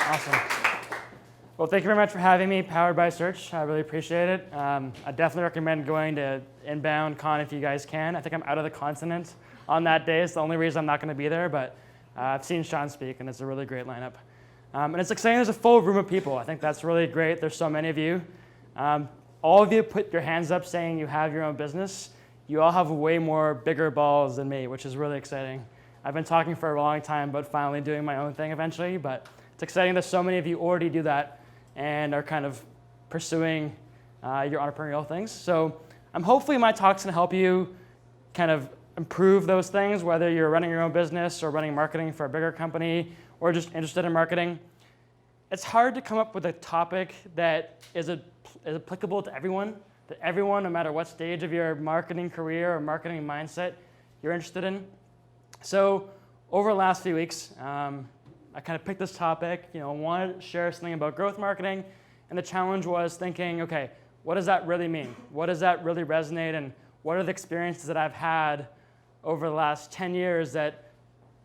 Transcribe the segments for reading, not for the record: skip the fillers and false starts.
Awesome. Well, thank you very much for having me, Powered by Search. I really appreciate it. I definitely recommend going to InboundCon if you guys can. I think I'm out of the continent on that day. It's the only reason I'm not going to be there, but I've seen Sean speak, and it's a really great lineup. And it's exciting. There's a full room of people. I think that's really great. There's so many of you. All of you put your hands up saying you have your own business. You all have way more bigger balls than me, which is really exciting. I've been talking for a long time about finally doing my own thing eventually, but it's exciting that so many of you already do that and are kind of pursuing your entrepreneurial things. So hopefully my talk's going to help you kind of improve those things, whether you're running your own business or running marketing for a bigger company or just interested in marketing. It's hard to come up with a topic that is applicable to everyone, no matter what stage of your marketing career or marketing mindset you're interested in. So over the last few weeks, I kind of picked this topic, wanted to share something about growth marketing, and the challenge was thinking, okay, what does that really mean? What does that really resonate, and what are the experiences that I've had over the last 10 years that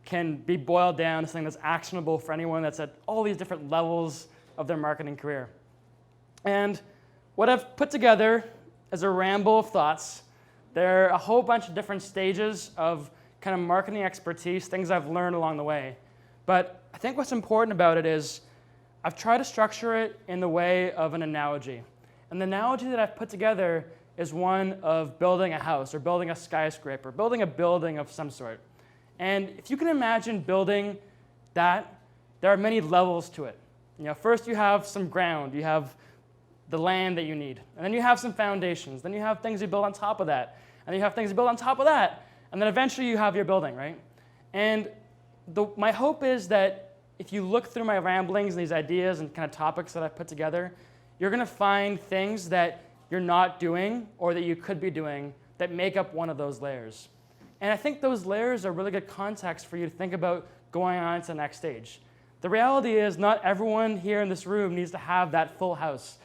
can be boiled down to something that's actionable for anyone that's at all these different levels of their marketing career. And what I've put together is a ramble of thoughts. There are a whole bunch of different stages of kind of marketing expertise, things I've learned along the way. But I think what's important about it is I've tried to structure it in the way of an analogy. And the analogy that I've put together is one of building a house or building a skyscraper, building a building of some sort. And if you can imagine building that, there are many levels to it. First you have some ground, you have the land that you need, and then you have some foundations, then you have things you build on top of that, and then you have things you build on top of that, and then eventually you have your building, right? And my hope is that if you look through my ramblings and these ideas and kind of topics that I've put together, you're going to find things that you're not doing or that you could be doing that make up one of those layers. And I think those layers are really good context for you to think about going on to the next stage. The reality is not everyone here in this room needs to have that full house,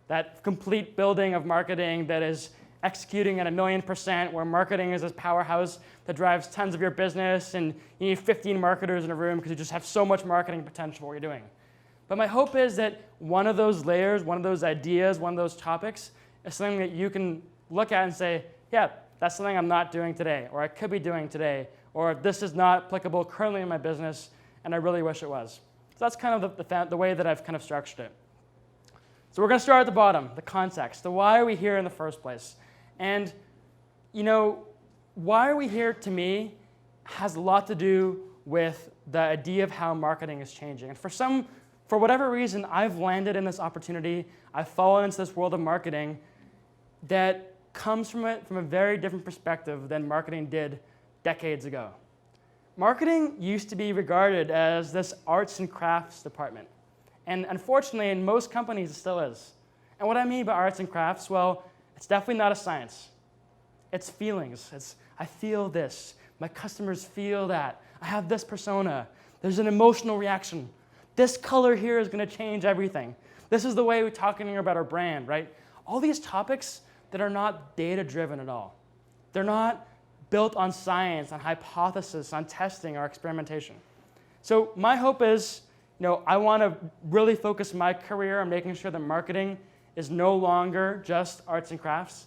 that complete building of marketing that is executing at 1,000,000%, where marketing is this powerhouse that drives tons of your business, and you need 15 marketers in a room because you just have so much marketing potential for what you're doing. But my hope is that one of those layers, one of those ideas, one of those topics is something that you can look at and say, yeah, that's something I'm not doing today, or I could be doing today, or this is not applicable currently in my business, and I really wish it was. So that's kind of the way that I've kind of structured it. So we're going to start at the bottom, the context, the why are we here in the first place? And, why are we here, to me, has a lot to do with the idea of how marketing is changing. And for whatever reason, I've landed in this opportunity, I've fallen into this world of marketing that comes from it from a very different perspective than marketing did decades ago. Marketing used to be regarded as this arts and crafts department. And unfortunately, in most companies, it still is. And what I mean by arts and crafts, well, it's definitely not a science. It's feelings. I feel this. My customers feel that. I have this persona. There's an emotional reaction. This color here is going to change everything. This is the way we're talking about our brand, right? All these topics that are not data-driven at all. They're not built on science, on hypothesis, on testing or experimentation. So my hope is, I want to really focus my career on making sure that marketing is no longer just arts and crafts.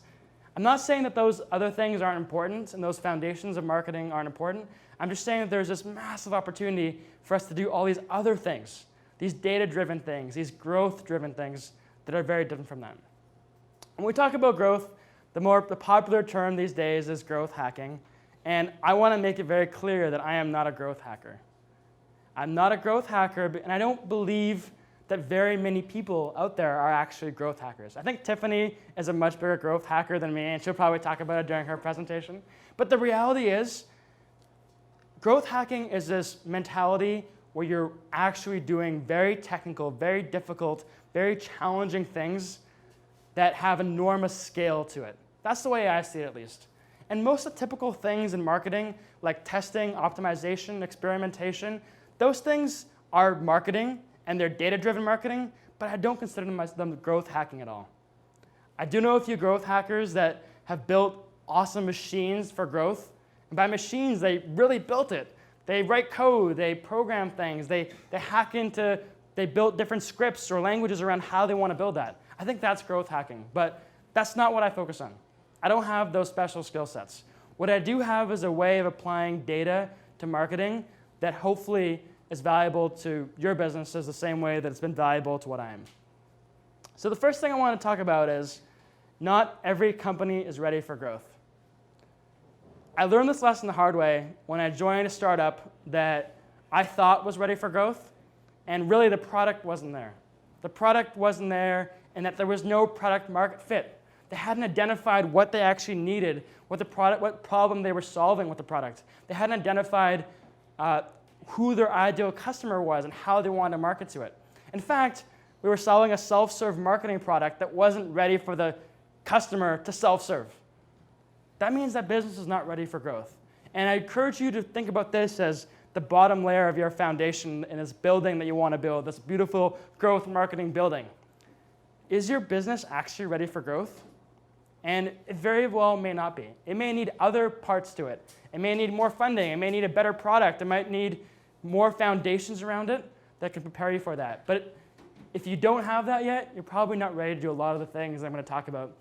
I'm not saying that those other things aren't important and those foundations of marketing aren't important. I'm just saying that there's this massive opportunity for us to do all these other things, these data-driven things, these growth-driven things that are very different from that. When we talk about growth, the popular term these days is growth hacking. And I want to make it very clear that I am not a growth hacker. I'm not a growth hacker, and I don't believe that very many people out there are actually growth hackers. I think Tiffany is a much bigger growth hacker than me, and she'll probably talk about it during her presentation. But the reality is, growth hacking is this mentality where you're actually doing very technical, very difficult, very challenging things that have enormous scale to it. That's the way I see it, at least. And most of the typical things in marketing, like testing, optimization, experimentation, those things are marketing, and they're data-driven marketing, but I don't consider them growth hacking at all. I do know a few growth hackers that have built awesome machines for growth. And by machines, they really built it. They write code, they program things, they hack into They built different scripts or languages around how they want to build that. I think that's growth hacking, but that's not what I focus on. I don't have those special skill sets. What I do have is a way of applying data to marketing that hopefully is valuable to your businesses the same way that it's been valuable to what I am. So the first thing I want to talk about is not every company is ready for growth. I learned this lesson the hard way when I joined a startup that I thought was ready for growth, and really the product wasn't there. The product wasn't there, and that there was no product market fit. They hadn't identified what they actually needed, what problem they were solving with the product. They hadn't identified who their ideal customer was and how they wanted to market to it. In fact, we were selling a self-serve marketing product that wasn't ready for the customer to self-serve. That means that business is not ready for growth. And I encourage you to think about this as the bottom layer of your foundation in this building that you want to build, this beautiful growth marketing building. Is your business actually ready for growth? And it very well may not be. It may need other parts to it. It may need more funding. It may need a better product. It might need more foundations around it that can prepare you for that. But if you don't have that yet, you're probably not ready to do a lot of the things I'm going to talk about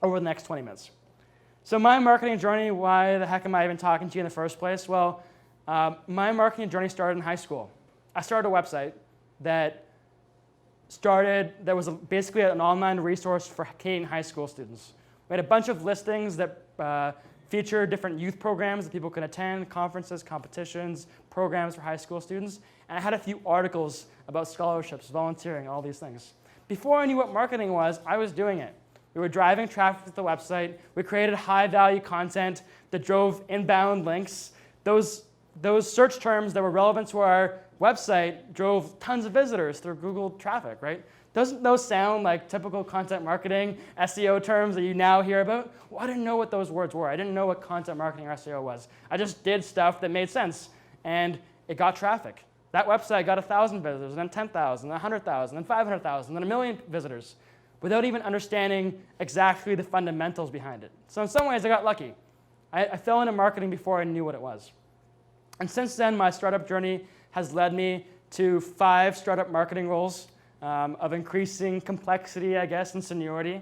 over the next 20 minutes. So my marketing journey, why the heck am I even talking to you in the first place? Well, my marketing journey started in high school. I started a website that was basically an online resource for Canadian high school students. We had a bunch of listings that feature different youth programs that people can attend, conferences, competitions, programs for high school students. And I had a few articles about scholarships, volunteering, all these things. Before I knew what marketing was, I was doing it. We were driving traffic to the website. We created high-value content that drove inbound links. Those search terms that were relevant to our website drove tons of visitors through Google traffic, right? Doesn't those sound like typical content marketing, SEO terms that you now hear about? Well, I didn't know what those words were. I didn't know what content marketing or SEO was. I just did stuff that made sense, and it got traffic. That website got 1,000 visitors, and then 10,000, then 100,000, then 500,000, then 1 million visitors, without even understanding exactly the fundamentals behind it. So in some ways, I got lucky. I fell into marketing before I knew what it was. And since then, my startup journey has led me to 5 startup marketing roles of increasing complexity, I guess, and seniority.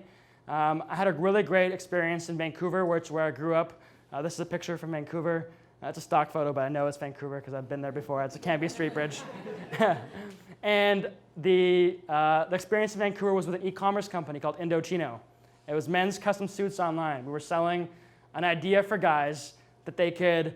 I had a really great experience in Vancouver, where I grew up. This is a picture from Vancouver. It's a stock photo, but I know it's Vancouver because I've been there before. It's a Cambie Street Bridge. And the experience in Vancouver was with an e-commerce company called Indochino. It was men's custom suits online. We were selling an idea for guys that they could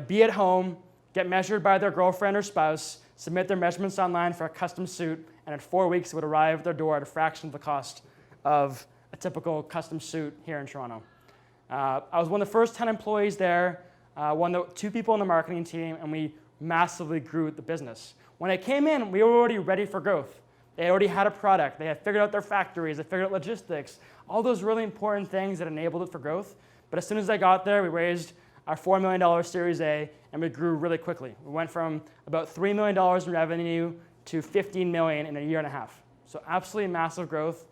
be at home, get measured by their girlfriend or spouse, submit their measurements online for a custom suit, and in 4 weeks it would arrive at their door at a fraction of the cost of a typical custom suit here in Toronto. I was one of the first 10 employees there, 2 people on the marketing team, and we massively grew the business. When I came in, we were already ready for growth. They already had a product. They had figured out their factories. They figured out logistics, all those really important things that enabled it for growth. But as soon as I got there, we raised our $4 million Series A, and we grew really quickly. We went from about $3 million in revenue to $15 million in a year and a half. So absolutely massive growth.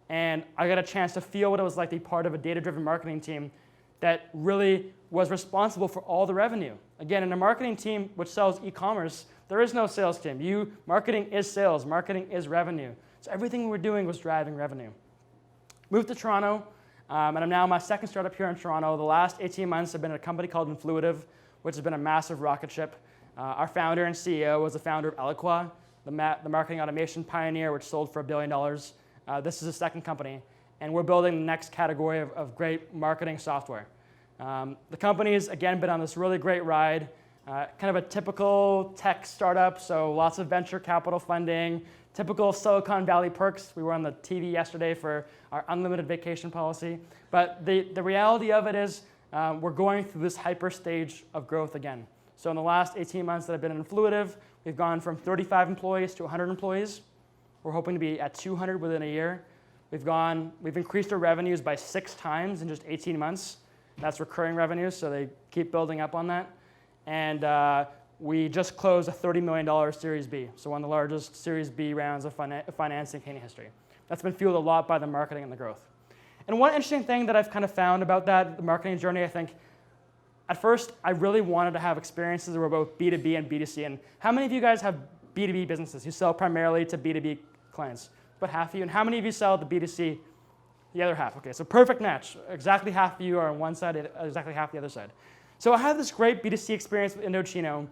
And I got a chance to feel what it was like to be part of a data-driven marketing team that really was responsible for all the revenue. Again, in a marketing team which sells e-commerce, there is no sales team. Marketing is sales. Marketing is revenue. So everything we were doing was driving revenue. Moved to Toronto, and I'm now my second startup here in Toronto. The last 18 months have been at a company called Influitive, which has been a massive rocket ship. Our founder and CEO was the founder of Eloqua, the marketing automation pioneer, which sold for $1 billion. This is a second company, and we're building the next category of great marketing software. The company's, again, been on this really great ride, kind of a typical tech startup, so lots of venture capital funding, typical Silicon Valley perks. We were on the TV yesterday for our unlimited vacation policy. But the reality of it is we're going through this hyper stage of growth again. So in the last 18 months that I've been in Influitive, we've gone from 35 employees to 100 employees. We're hoping to be at 200 within a year. We've increased our revenues by 6 times in just 18 months. That's recurring revenues, so they keep building up on that. And we just closed a $30 million Series B, so one of the largest Series B rounds of financing in Canadian history. That's been fueled a lot by the marketing and the growth. And one interesting thing that I've kind of found about that, the marketing journey, I think, at first, I really wanted to have experiences that were both B2B and B2C. And how many of you guys have B2B businesses who sell primarily to B2B clients? About half of you. And how many of you sell to B2C? The other half. Okay, so perfect match. Exactly half of you are on one side, exactly half the other side. So I had this great B2C experience with Indochino.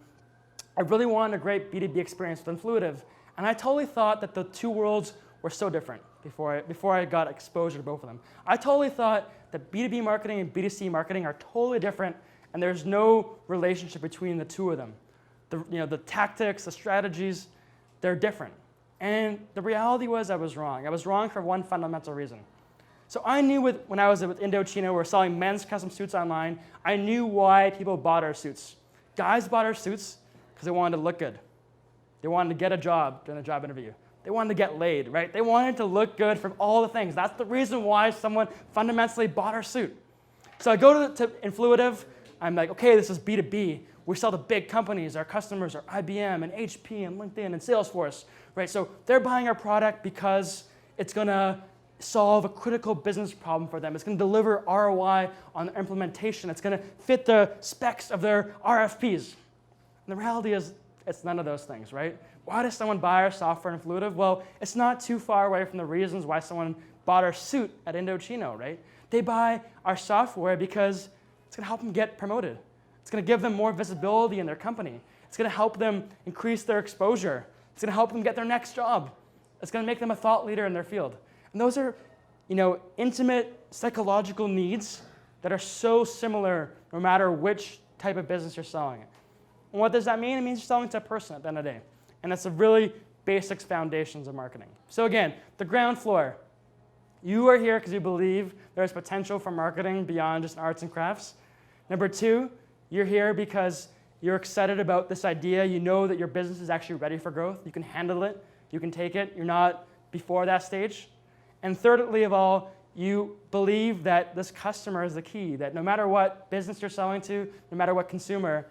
I really wanted a great B2B experience with Influitive. And I totally thought that the two worlds were so different before I got exposure to both of them. I totally thought that B2B marketing and B2C marketing are totally different, and there's no relationship between the two of them. The tactics, the strategies, they're different. And the reality was I was wrong. I was wrong for one fundamental reason. So I knew when I was with Indochino, we were selling men's custom suits online, I knew why people bought our suits. Guys bought our suits because they wanted to look good. They wanted to get a job during a job interview. They wanted to get laid, right? They wanted to look good from all the things. That's the reason why someone fundamentally bought our suit. So I go to Influitive. I'm like, okay, this is B2B. We sell to big companies. Our customers are IBM and HP and LinkedIn and Salesforce, right? So they're buying our product because it's going to solve a critical business problem for them. It's going to deliver ROI on the implementation. It's going to fit the specs of their RFPs. And the reality is, it's none of those things, right? Why does someone buy our software in Influitive? Well, it's not too far away from the reasons why someone bought our suit at Indochino, right? They buy our software because it's going to help them get promoted. It's going to give them more visibility in their company. It's going to help them increase their exposure. It's going to help them get their next job. It's going to make them a thought leader in their field. And those are, intimate psychological needs that are so similar no matter which type of business you're selling. And what does that mean? It means you're selling to a person at the end of the day. And that's the really basic foundations of marketing. So again, the ground floor. You are here because you believe there's potential for marketing beyond just arts and crafts. Number two, you're here because you're excited about this idea. You know that your business is actually ready for growth. You can handle it. You can take it. You're not before that stage. And thirdly of all, you believe that this customer is the key, that no matter what business you're selling to, no matter what consumer,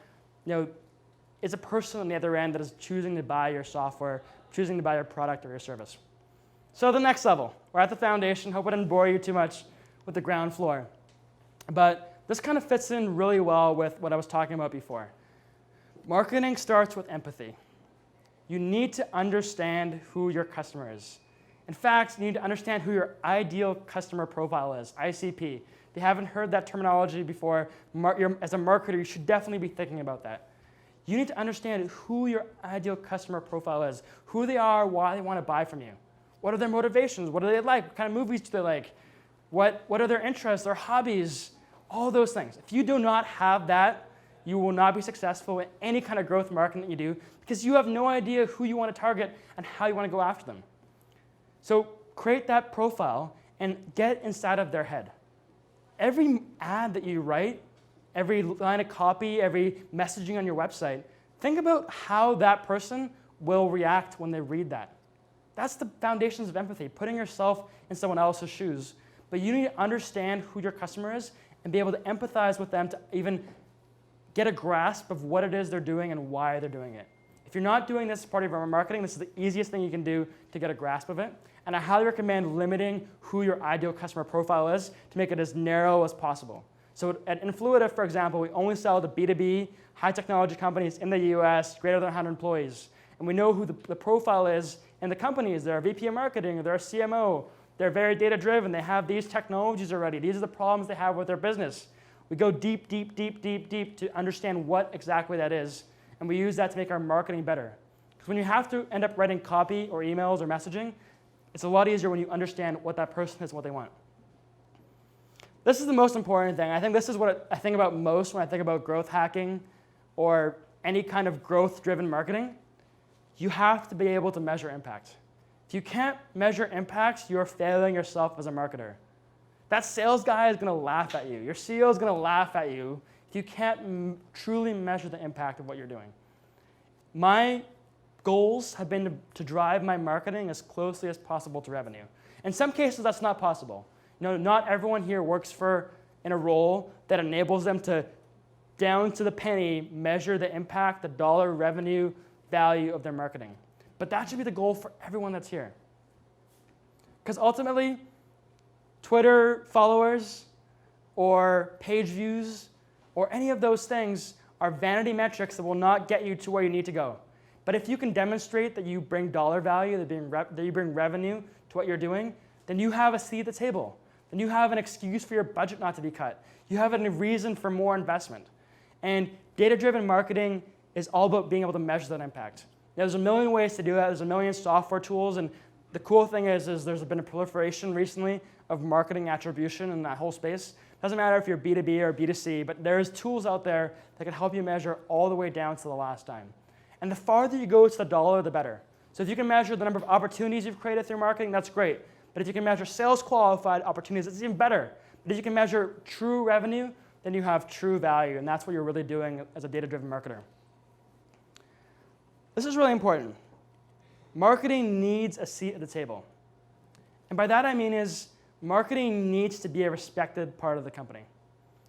it's a person on the other end that is choosing to buy your software, choosing to buy your product or your service. So the next level, we're at the foundation. Hope I didn't bore you too much with the ground floor. But this kind of fits in really well with what I was talking about before. Marketing starts with empathy. You need to understand who your customer is. In fact, you need to understand who your ideal customer profile is, ICP. If you haven't heard that terminology before, as a marketer, you should definitely be thinking about that. You need to understand who your ideal customer profile is, who they are, why they want to buy from you. What are their motivations? What do they like? What kind of movies do they like? What are their interests, their hobbies? All those things. If you do not have that, you will not be successful in any kind of growth marketing that you do because you have no idea who you want to target and how you want to go after them. So create that profile and get inside of their head. Every ad that you write, every line of copy, every messaging on your website, think about how that person will react when they read that. That's the foundations of empathy, putting yourself in someone else's shoes. But you need to understand who your customer is and be able to empathize with them to even get a grasp of what it is they're doing and why they're doing it. If you're not doing this as part of your marketing, this is the easiest thing you can do to get a grasp of it. And I highly recommend limiting who your ideal customer profile is to make it as narrow as possible. So at Influitive, for example, we only sell to B2B, high technology companies in the US, greater than 100 employees. And we know who the profile is in the companies. They're a VP of marketing, they're a CMO, they're very data driven, they have these technologies already. These are the problems they have with their business. We go deep, deep, deep, deep, deep to understand what exactly that is. And we use that to make our marketing better. Because when you have to end up writing copy or emails or messaging, it's a lot easier when you understand what that person is and what they want. This is the most important thing. I think this is what I think about most when I think about growth hacking or any kind of growth-driven marketing. You have to be able to measure impact. If you can't measure impact, you're failing yourself as a marketer. That sales guy is going to laugh at you. Your CEO is going to laugh at you if you can't truly measure the impact of what you're doing. My goals have been to drive my marketing as closely as possible to revenue. In some cases, that's not possible. Not everyone here works in a role that enables them to, down to the penny, measure the impact, the dollar revenue value of their marketing. But that should be the goal for everyone that's here. Because ultimately, Twitter followers or page views or any of those things are vanity metrics that will not get you to where you need to go. But if you can demonstrate that you bring dollar value, that you bring revenue to what you're doing, then you have a seat at the table. Then you have an excuse for your budget not to be cut. You have a reason for more investment. And data-driven marketing is all about being able to measure that impact. There's a million ways to do that. There's a million software tools. And the cool thing is there's been a proliferation recently of marketing attribution in that whole space. Doesn't matter if you're B2B or B2C, but there's tools out there that can help you measure all the way down to the last dime. And the farther you go to the dollar, the better. So if you can measure the number of opportunities you've created through marketing, that's great. But if you can measure sales qualified opportunities, that's even better. But if you can measure true revenue, then you have true value. And that's what you're really doing as a data-driven marketer. This is really important. Marketing needs a seat at the table. And by that I mean is marketing needs to be a respected part of the company.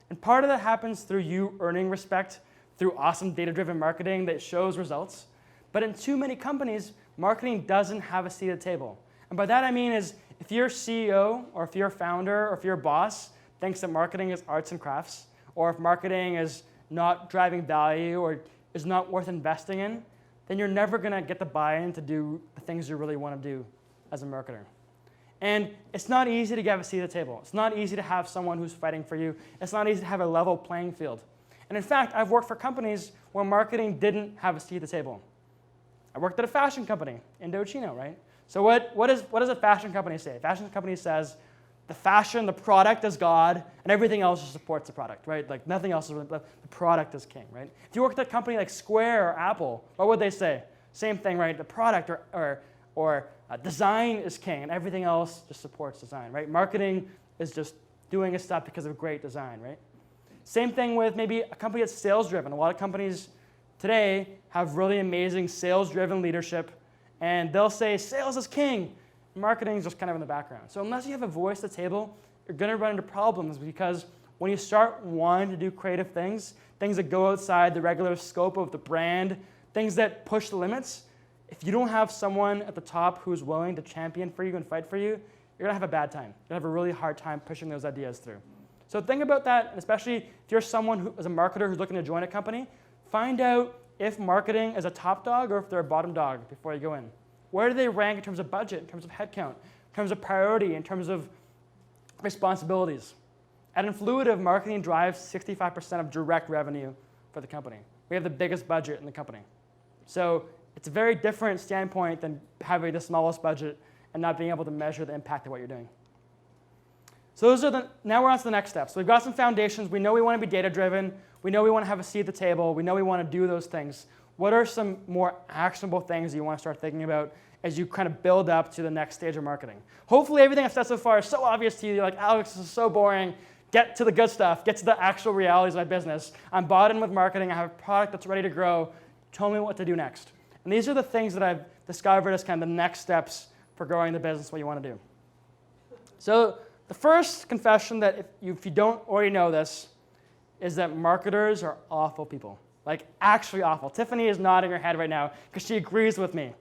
And part of that happens through you earning respect through awesome data-driven marketing that shows results. But in too many companies, marketing doesn't have a seat at the table. And by that I mean is if your CEO or if your founder or if your boss thinks that marketing is arts and crafts, or if marketing is not driving value or is not worth investing in, then you're never going to get the buy-in to do the things you really want to do as a marketer. And it's not easy to get a seat at the table. It's not easy to have someone who's fighting for you. It's not easy to have a level playing field. And in fact, I've worked for companies where marketing didn't have a seat at the table. I worked at a fashion company, Indochino, right? So what does a fashion company say? A fashion company says the product is God, and everything else just supports the product, right? Like nothing else is, the product is king, right? If you worked at a company like Square or Apple, what would they say? Same thing, right? The product or design is king, and everything else just supports design, right? Marketing is just doing its stuff because of great design, right? Same thing with maybe a company that's sales-driven. A lot of companies today have really amazing sales-driven leadership, and they'll say sales is king. Marketing is just kind of in the background. So unless you have a voice at the table, you're going to run into problems because when you start wanting to do creative things, things that go outside the regular scope of the brand, things that push the limits, if you don't have someone at the top who's willing to champion for you and fight for you, you're going to have a bad time. You're going to have a really hard time pushing those ideas through. So think about that, and especially if you're someone who is a marketer who's looking to join a company, find out if marketing is a top dog or if they're a bottom dog before you go in. Where do they rank in terms of budget, in terms of headcount, in terms of priority, in terms of responsibilities? At Influitive, marketing drives 65% of direct revenue for the company. We have the biggest budget in the company. So it's a very different standpoint than having the smallest budget and not being able to measure the impact of what you're doing. So now we're on to the next steps. So we've got some foundations. We know we want to be data-driven. We know we want to have a seat at the table. We know we want to do those things. What are some more actionable things you want to start thinking about as you kind of build up to the next stage of marketing? Hopefully everything I've said so far is so obvious to you. You're like, Alex, this is so boring. Get to the good stuff. Get to the actual realities of my business. I'm bought in with marketing. I have a product that's ready to grow. Tell me what to do next. And these are the things that I've discovered as kind of the next steps for growing the business, what you want to do. So the first confession that if you don't already know this is that marketers are awful people. Like actually awful. Tiffany is nodding her head right now because she agrees with me.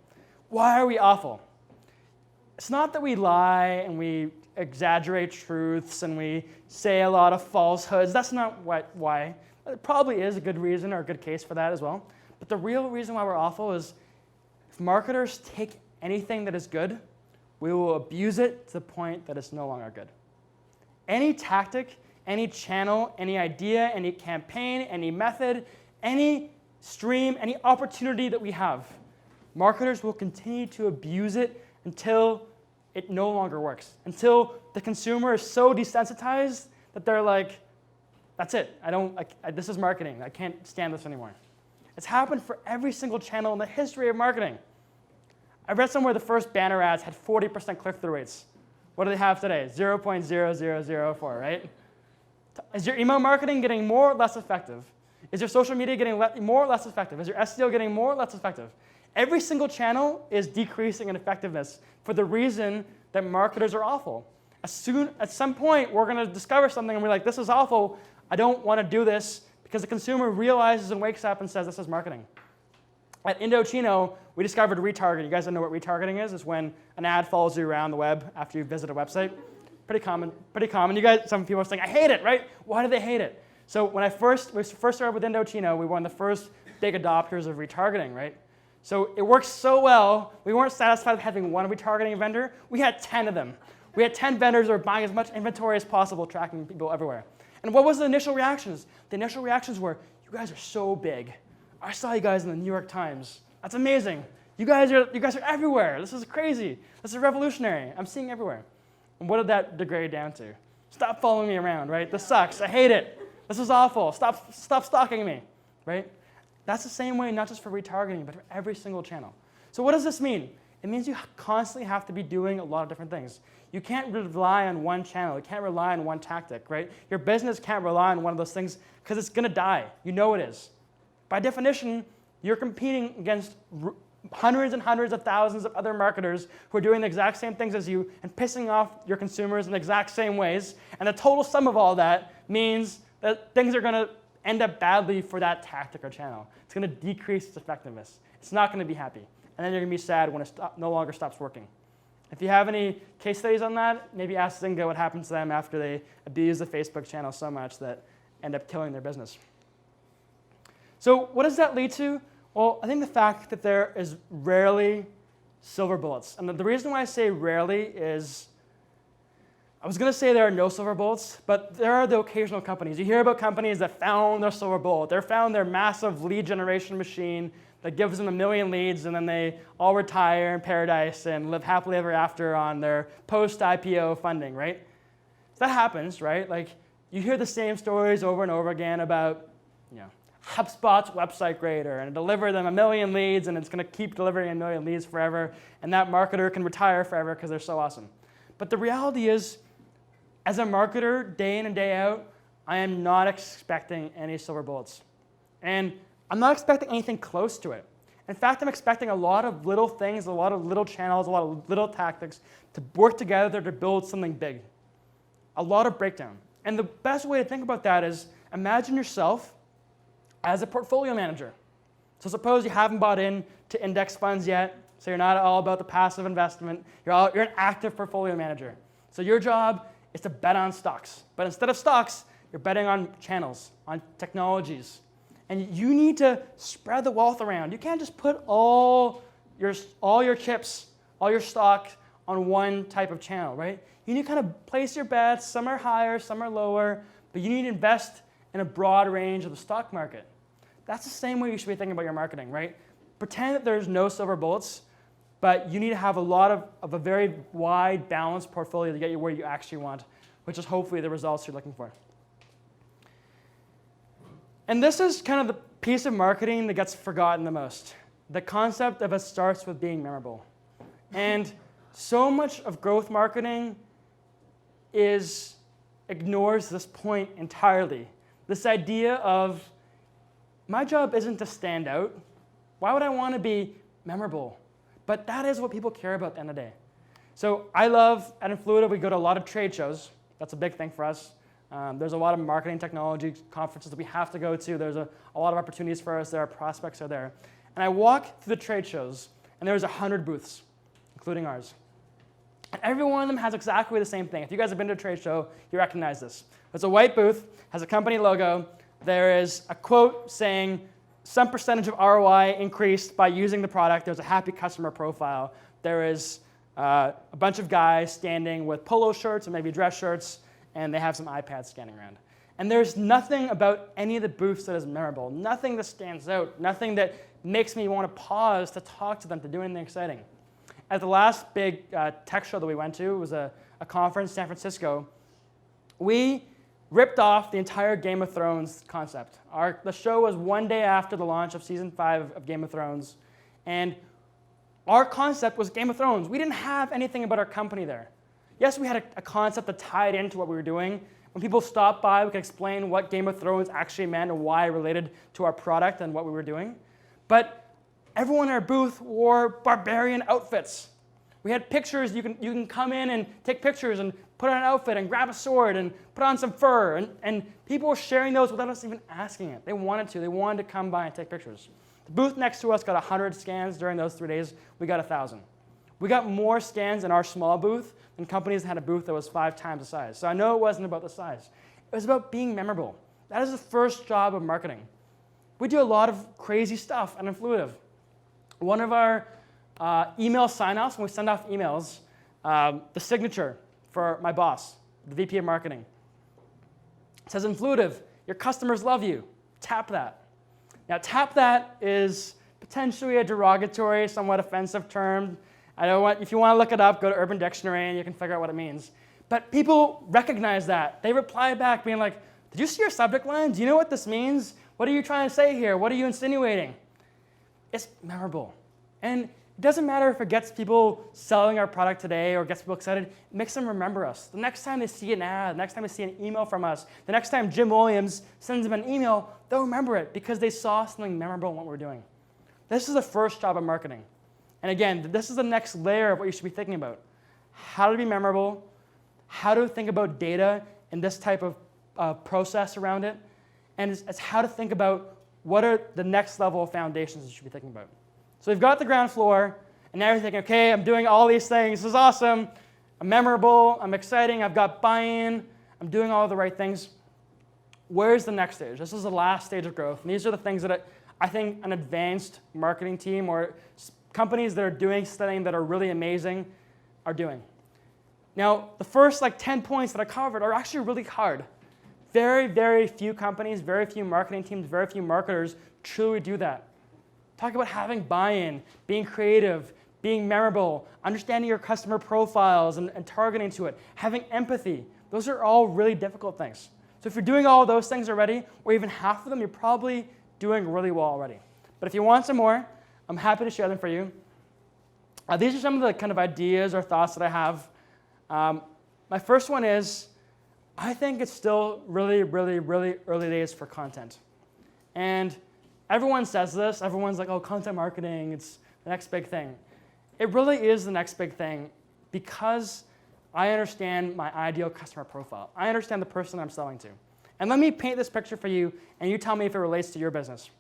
Why are we awful? It's not that we lie and we exaggerate truths and we say a lot of falsehoods. That's not why. It probably is a good reason or a good case for that as well. But the real reason why we're awful is if marketers take anything that is good, we will abuse it to the point that it's no longer good. Any tactic, any channel, any idea, any campaign, any method, any stream, any opportunity that we have, marketers will continue to abuse it until it no longer works, until the consumer is so desensitized that they're like, that's it. This is marketing. I can't stand this anymore. It's happened for every single channel in the history of marketing. I read somewhere the first banner ads had 40% click-through rates. What do they have today? 0.0004, right? Is your email marketing getting more or less effective? Is your social media getting more or less effective? Is your SEO getting more or less effective? Every single channel is decreasing in effectiveness for the reason that marketers are awful. At some point, we're going to discover something and we're like, this is awful. I don't want to do this because the consumer realizes and wakes up and says, this is marketing. At Indochino, we discovered retargeting. You guys don't know what retargeting is? It's when an ad follows you around the web after you visit a website. Pretty common. You guys, some people are saying, I hate it, right? Why do they hate it? So when we first started with Indochino, we were one of the first big adopters of retargeting, right? So it works so well, we weren't satisfied with having one retargeting vendor. We had 10 of them. We had 10 vendors that were buying as much inventory as possible, tracking people everywhere. And what was the initial reactions? The initial reactions were, you guys are so big. I saw you guys in the New York Times. That's amazing. You guys are everywhere. This is crazy. This is revolutionary. I'm seeing everywhere. And what did that degrade down to? Stop following me around, right? This sucks. I hate it. This is awful. Stop stalking me, right? That's the same way, not just for retargeting, but for every single channel. So what does this mean? It means you constantly have to be doing a lot of different things. You can't rely on one channel. You can't rely on one tactic, right? Your business can't rely on one of those things because it's going to die. You know it is. By definition, you're competing against hundreds and hundreds of thousands of other marketers who are doing the exact same things as you and pissing off your consumers in the exact same ways. And the total sum of all that means that things are going to end up badly for that tactic or channel. It's going to decrease its effectiveness. It's not going to be happy. And then you're going to be sad when it no longer stops working. If you have any case studies on that, maybe ask Zynga what happens to them after they abuse the Facebook channel so much that end up killing their business. So what does that lead to? Well, I think the fact that there is rarely silver bullets. And the reason why I say rarely is, I was going to say there are no silver bullets, but there are the occasional companies. You hear about companies that found their silver bullet. They found their massive lead generation machine that gives them 1 million leads, and then they all retire in paradise and live happily ever after on their post-IPO funding, right? So that happens, right? Like, you hear the same stories over and over again about, HubSpot's website grader, and deliver them 1 million leads, and it's going to keep delivering 1 million leads forever, and that marketer can retire forever because they're so awesome. But the reality is, as a marketer, day in and day out, I am not expecting any silver bullets. And I'm not expecting anything close to it. In fact, I'm expecting a lot of little things, a lot of little channels, a lot of little tactics to work together to build something big. A lot of breakdown. And the best way to think about that is imagine yourself as a portfolio manager. So suppose you haven't bought in to index funds yet, so you're not all about the passive investment. You're an active portfolio manager. So your job is to bet on stocks. But instead of stocks, you're betting on channels, on technologies. And you need to spread the wealth around. You can't just put all your chips, all your stock on one type of channel, right? You need to kind of place your bets. Some are higher, some are lower, but you need to invest in a broad range of the stock market. That's the same way you should be thinking about your marketing, right? Pretend that there's no silver bullets, but you need to have a lot of a very wide, balanced portfolio to get you where you actually want, which is hopefully the results you're looking for. And this is kind of the piece of marketing that gets forgotten the most. The concept of it starts with being memorable. And so much of growth marketing ignores this point entirely. This idea of, my job isn't to stand out. Why would I want to be memorable? But that is what people care about at the end of the day. So at Influitive, we go to a lot of trade shows. That's a big thing for us. There's a lot of marketing technology conferences that we have to go to. There's a lot of opportunities for us. There are prospects are there. And I walk through the trade shows, and there's 100 booths, including ours. And every one of them has exactly the same thing. If you guys have been to a trade show, you recognize this. It's a white booth, has a company logo. There is a quote saying, some percentage of ROI increased by using the product. There's a happy customer profile. There is a bunch of guys standing with polo shirts or maybe dress shirts, and they have some iPads scanning around. And there's nothing about any of the booths that is memorable, nothing that stands out, nothing that makes me want to pause to talk to them, to do anything exciting. At the last big tech show that we went to, it was a conference in San Francisco, we ripped off the entire Game of Thrones concept. The show was one day after the launch of season 5 of Game of Thrones, and our concept was Game of Thrones. We didn't have anything about our company there. Yes, we had a concept that tied into what we were doing. When people stopped by, we could explain what Game of Thrones actually meant and why it related to our product and what we were doing. But everyone in our booth wore barbarian outfits. We had pictures. You can come in and take pictures and put on an outfit and grab a sword and put on some fur. And people were sharing those without us even asking it. They wanted to. They wanted to come by and take pictures. The booth next to us got 100 scans during those 3 days. We got 1,000. We got more scans in our small booth than companies that had a booth that was 5 times the size. So I know it wasn't about the size. It was about being memorable. That is the first job of marketing. We do a lot of crazy stuff at Influitive. One of our email sign-offs, when we send off emails, the signature for my boss, the VP of marketing, it says, Influitive, your customers love you. Tap that. Now, tap that is potentially a derogatory, somewhat offensive term. If you want to look it up, go to Urban Dictionary and you can figure out what it means. But people recognize that. They reply back being like, did you see your subject line? Do you know what this means? What are you trying to say here? What are you insinuating? It's memorable. And it doesn't matter if it gets people selling our product today or gets people excited. It makes them remember us. The next time they see an ad, the next time they see an email from us, the next time Jim Williams sends them an email, they'll remember it because they saw something memorable in what we're doing. This is the first job of marketing. And again, this is the next layer of what you should be thinking about. How to be memorable, how to think about data and this type of process around it, and it's how to think about what are the next level of foundations you should be thinking about. So we've got the ground floor, and now you're thinking, okay, I'm doing all these things. This is awesome. I'm memorable. I'm exciting. I've got buy-in. I'm doing all the right things. Where's the next stage? This is the last stage of growth, and these are the things that I think an advanced marketing team or companies that are doing something that are really amazing are doing. Now, the first 10 points that I covered are actually really hard. Very, very few companies, very few marketing teams, very few marketers truly do that. Talk about having buy-in, being creative, being memorable, understanding your customer profiles and targeting to it, having empathy. Those are all really difficult things. So if you're doing all those things already, or even half of them, you're probably doing really well already. But if you want some more, I'm happy to share them for you. These are some of the kind of ideas or thoughts that I have. My first one is, I think it's still really, really, really early days for content. And everyone says this. Everyone's like, oh, content marketing, it's the next big thing. It really is the next big thing because I understand my ideal customer profile. I understand the person I'm selling to. And let me paint this picture for you, and you tell me if it relates to your business.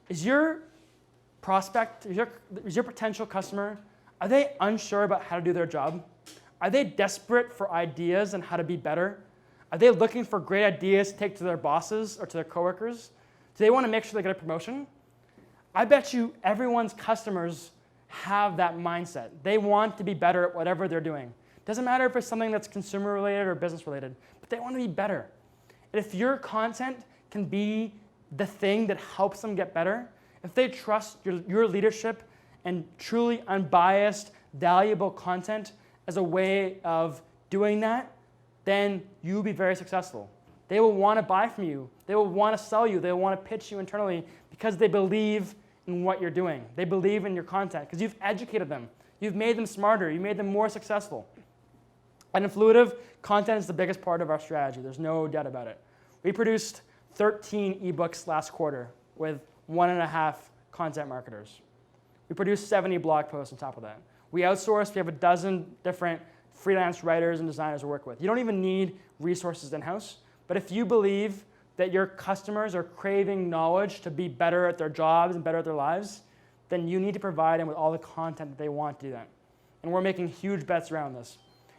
Is your prospect, is your potential customer, are they unsure about how to do their job? Are they desperate for ideas on how to be better? Are they looking for great ideas to take to their bosses or to their coworkers? Do they want to make sure they get a promotion? I bet you everyone's customers have that mindset. They want to be better at whatever they're doing. Doesn't matter if it's something that's consumer related or business related, but they want to be better. And if your content can be the thing that helps them get better, if they trust your leadership and truly unbiased, valuable content as a way of doing that, then you'll be very successful. They will want to buy from you. They will want to sell you. They will want to pitch you internally because they believe in what you're doing. They believe in your content because you've educated them. You've made them smarter. You made them more successful. At Influitive, content is the biggest part of our strategy. There's no doubt about it. We produced 13 ebooks last quarter with 1.5 content marketers. We produced 70 blog posts on top of that. We outsource. We have a dozen different freelance writers and designers to work with. You don't even need resources in-house. But if you believe that your customers are craving knowledge to be better at their jobs and better at their lives, then you need to provide them with all the content that they want to do that. And we're making huge bets around this.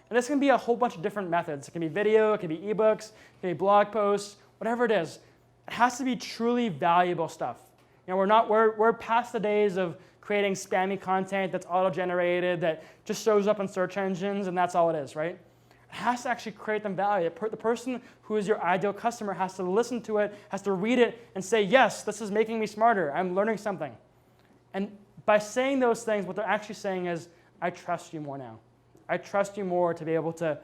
And this can be a whole bunch of different methods. It can be video, it can be ebooks, it can be blog posts, whatever it is. It has to be truly valuable stuff. You know, we're past the days of creating spammy content that's auto-generated, that just shows up in search engines, and that's all it is, right? It has to actually create them value. The person who is your ideal customer has to listen to it, has to read it, and say, yes, this is making me smarter. I'm learning something. And by saying those things, what they're actually saying is, I trust you more now. I trust you more to be able to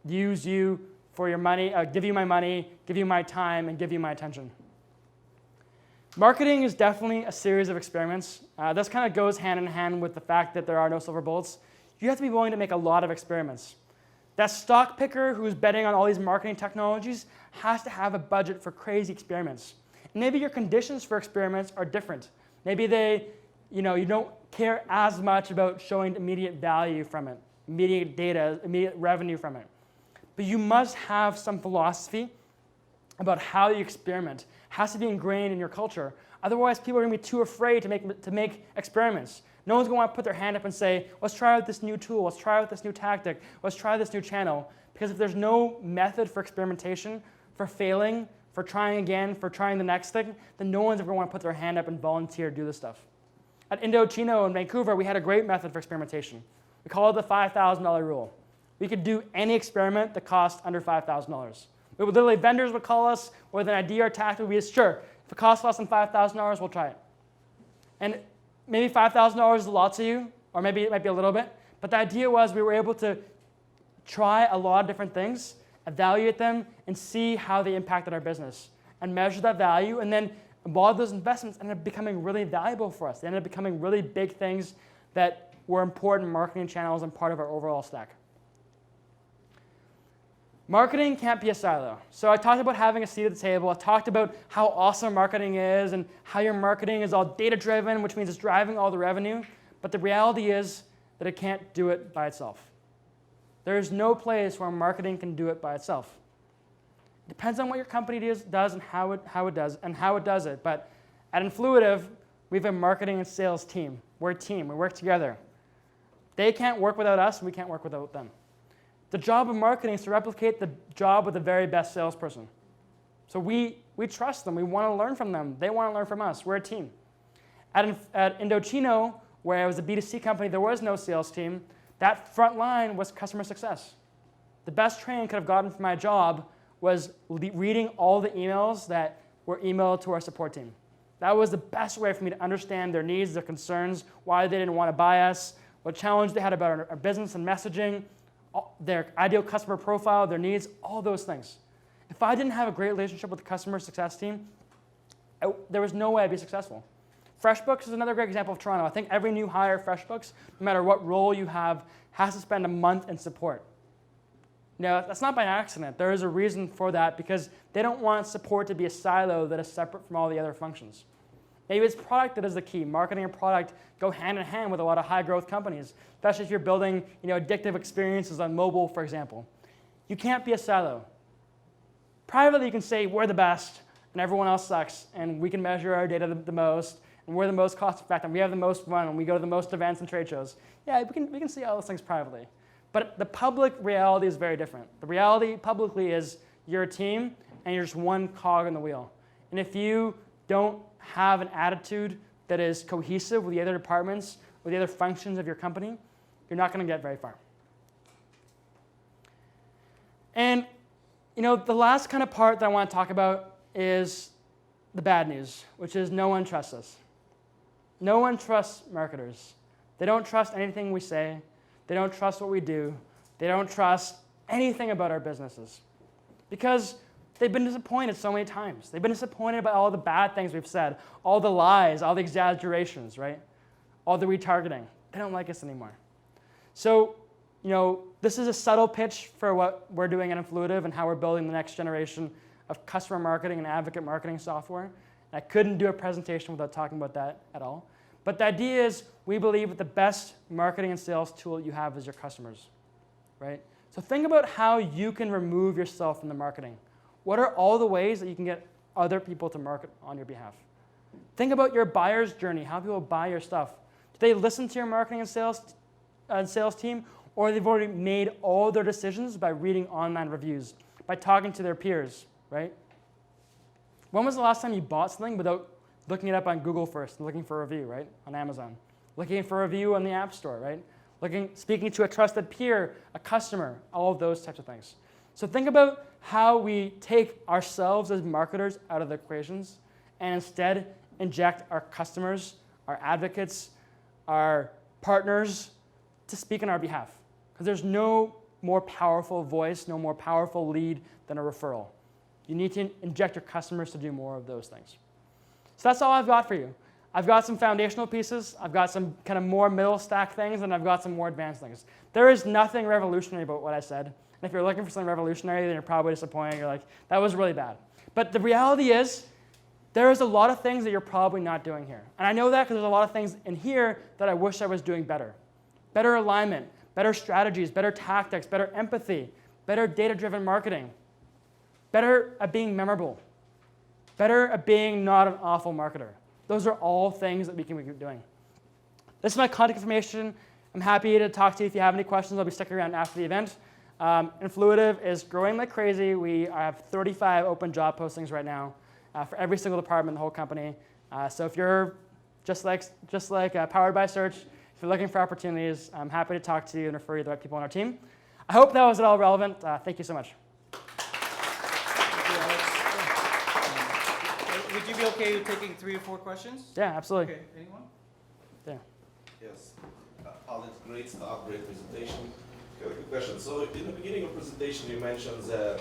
use you for your money, give you my money, give you my time, and give you my attention. Marketing is definitely a series of experiments. This kind of goes hand in hand with the fact that there are no silver bullets. You have to be willing to make a lot of experiments. That stock picker who's betting on all these marketing technologies has to have a budget for crazy experiments. And maybe your conditions for experiments are different. Maybe you don't care as much about showing immediate value from it, immediate data, immediate revenue from it. But you must have some philosophy about how you experiment. It has to be ingrained in your culture. Otherwise, people are going to be too afraid to make experiments. No one's going to want to put their hand up and say, let's try out this new tool, let's try out this new tactic, let's try this new channel. Because if there's no method for experimentation, for failing, for trying again, for trying the next thing, then no one's ever going to want to put their hand up and volunteer to do this stuff. At Indochino in Vancouver, we had a great method for experimentation. We call it the $5,000 rule. We could do any experiment that cost under $5,000. Literally, vendors would call us with an idea or tactic. We'd be sure, if it costs less than $5,000, we'll try it. And maybe $5,000 is a lot to you, or maybe it might be a little bit. But the idea was we were able to try a lot of different things, evaluate them, and see how they impacted our business, and measure that value. And then a lot of those investments ended up becoming really valuable for us. They ended up becoming really big things that were important marketing channels and part of our overall stack. Marketing can't be a silo. So I talked about having a seat at the table. I talked about how awesome marketing is and how your marketing is all data-driven, which means it's driving all the revenue. But the reality is that it can't do it by itself. There is no place where marketing can do it by itself. It depends on what your company does and how it does it. But at Influitive, we have a marketing and sales team. We're a team. We work together. They can't work without us, and we can't work without them. The job of marketing is to replicate the job of the very best salesperson. So we trust them. We want to learn from them. They want to learn from us. We're a team. At Indochino, where it was a B2C company, there was no sales team. That front line was customer success. The best training I could have gotten for my job was reading all the emails that were emailed to our support team. That was the best way for me to understand their needs, their concerns, why they didn't want to buy us, what challenge they had about our business and messaging, their ideal customer profile, their needs, all those things. If I didn't have a great relationship with the customer success team, there was no way I'd be successful. FreshBooks is another great example of Toronto. I think every new hire at FreshBooks, no matter what role you have, has to spend a month in support. Now, that's not by accident. There is a reason for that because they don't want support to be a silo that is separate from all the other functions. Maybe it's product that is the key. Marketing and product go hand in hand with a lot of high-growth companies, especially if you're building addictive experiences on mobile, for example. You can't be a silo. Privately, you can say we're the best and everyone else sucks, and we can measure our data the most, and we're the most cost-effective, and we have the most fun, and we go to the most events and trade shows. Yeah, we can see all those things privately. But the public reality is very different. The reality publicly is you're a team, and you're just one cog in the wheel. And if you don't have an attitude that is cohesive with the other departments, with the other functions of your company, you're not going to get very far. And the last kind of part that I want to talk about is the bad news, which is no one trusts us. No one trusts marketers. They don't trust anything we say. They don't trust what we do. They don't trust anything about our businesses because they've been disappointed so many times. They've been disappointed by all the bad things we've said, all the lies, all the exaggerations, right? All the retargeting. They don't like us anymore. So, this is a subtle pitch for what we're doing at Influitive and how we're building the next generation of customer marketing and advocate marketing software. And I couldn't do a presentation without talking about that at all. But the idea is we believe that the best marketing and sales tool you have is your customers, right? So think about how you can remove yourself from the marketing. What are all the ways that you can get other people to market on your behalf? Think about your buyer's journey, how people buy your stuff. Do they listen to your marketing and sales team, or they've already made all their decisions by reading online reviews, by talking to their peers, right? When was the last time you bought something without looking it up on Google first and looking for a review, right? On Amazon. Looking for a review on the App Store, right? Speaking to a trusted peer, a customer, all of those types of things. So think about how we take ourselves as marketers out of the equations and instead inject our customers, our advocates, our partners to speak on our behalf. Because there's no more powerful voice, no more powerful lead than a referral. You need to inject your customers to do more of those things. So that's all I've got for you. I've got some foundational pieces, I've got some kind of more middle stack things, and I've got some more advanced things. There is nothing revolutionary about what I said. And if you're looking for something revolutionary, then you're probably disappointed. You're like, that was really bad. But the reality is, there is a lot of things that you're probably not doing here. And I know that because there's a lot of things in here that I wish I was doing better. Better alignment, better strategies, better tactics, better empathy, better data-driven marketing, better at being memorable, better at being not an awful marketer. Those are all things that we can be doing. This is my contact information. I'm happy to talk to you if you have any questions. I'll be sticking around after the event. Influitive is growing like crazy. We have 35 open job postings right now for every single department in the whole company. So if you're just like Powered by Search. If you're looking for opportunities, I'm happy to talk to you and refer you to the right people on our team. I hope that was at all relevant. Thank you so much. Would you be okay with taking 3 or 4 questions? Yeah, absolutely. Okay, anyone? Yeah. Yes. Alex, great stuff, great presentation. Got a quick question. So in the beginning of the presentation, you mentioned that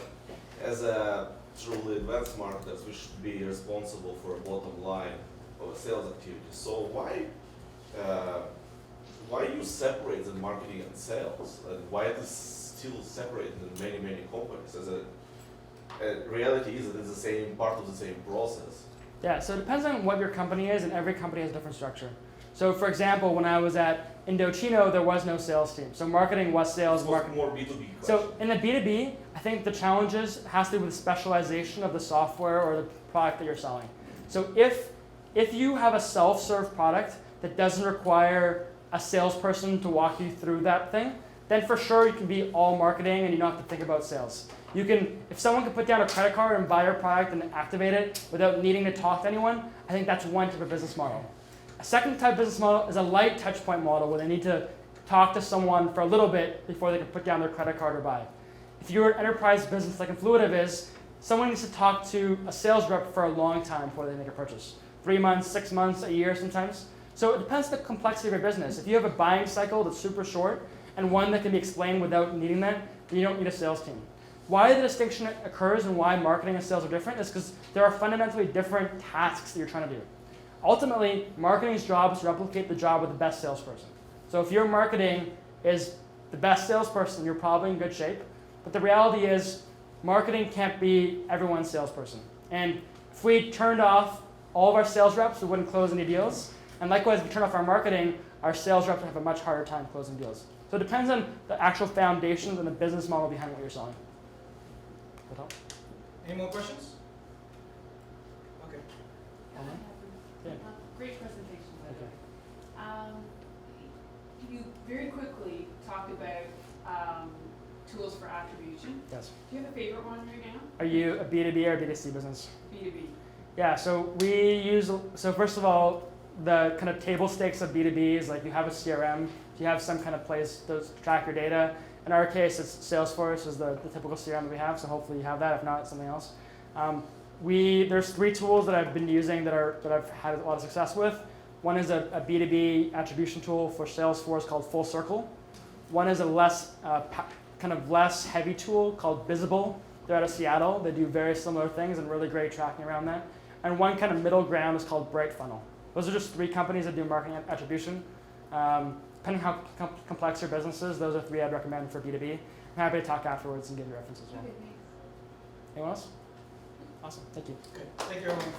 as a truly advanced marketers, we should be responsible for a bottom line of a sales activity. So why you separate the marketing and sales? And why it is still separated in many, many companies? As a reality is that it's the same part of the same process. Yeah, so it depends on what your company is, and every company has a different structure. So for example, when I was at Indochino, there was no sales team. So marketing was sales, marketing. More B2B question. So in the B2B, I think the challenges has to do with specialization of the software or the product that you're selling. So if you have a self-serve product that doesn't require a salesperson to walk you through that thing, then for sure you can be all marketing and you don't have to think about sales. You can, if someone can put down a credit card and buy your product and activate it without needing to talk to anyone, I think that's one type of business model. A second type of business model is a light touch point model where they need to talk to someone for a little bit before they can put down their credit card or buy. If you're an enterprise business like Influitive is, someone needs to talk to a sales rep for a long time before they make a purchase. 3 months, 6 months, a year sometimes. So it depends on the complexity of your business. If you have a buying cycle that's super short and one that can be explained without needing that, then you don't need a sales team. Why the distinction occurs and why marketing and sales are different is because there are fundamentally different tasks that you're trying to do. Ultimately, marketing's job is to replicate the job of the best salesperson. So if your marketing is the best salesperson, you're probably in good shape. But the reality is, marketing can't be everyone's salesperson. And if we turned off all of our sales reps, we wouldn't close any deals. And likewise, if we turn off our marketing, our sales reps would have a much harder time closing deals. So it depends on the actual foundations and the business model behind what you're selling. That help? Any more questions? Okay. Yeah. Great presentation, by the Okay. way. You very quickly talked about tools for attribution. Yes. Do you have a favorite one right now? Are you a B2B or a B2C business? B2B. Yeah, so so first of all, the kind of table stakes of B2B is like you have a CRM, you have some kind of place to track your data. In our case, it's Salesforce is the typical CRM that we have, so hopefully you have that. If not, it's something else. There's 3 tools that I've been using that I've had a lot of success with. One is a B2B attribution tool for Salesforce called Full Circle. One is a less heavy tool called Visible. They're out of Seattle. They do very similar things and really great tracking around that. And one kind of middle ground is called Bright Funnel. Those are just 3 companies that do marketing attribution. Depending on how complex your business is, those are 3 I'd recommend for B2B. I'm happy to talk afterwards and give you references as well. Okay, thanks. Anyone else? Awesome, thank you. Okay. Thank you, everyone.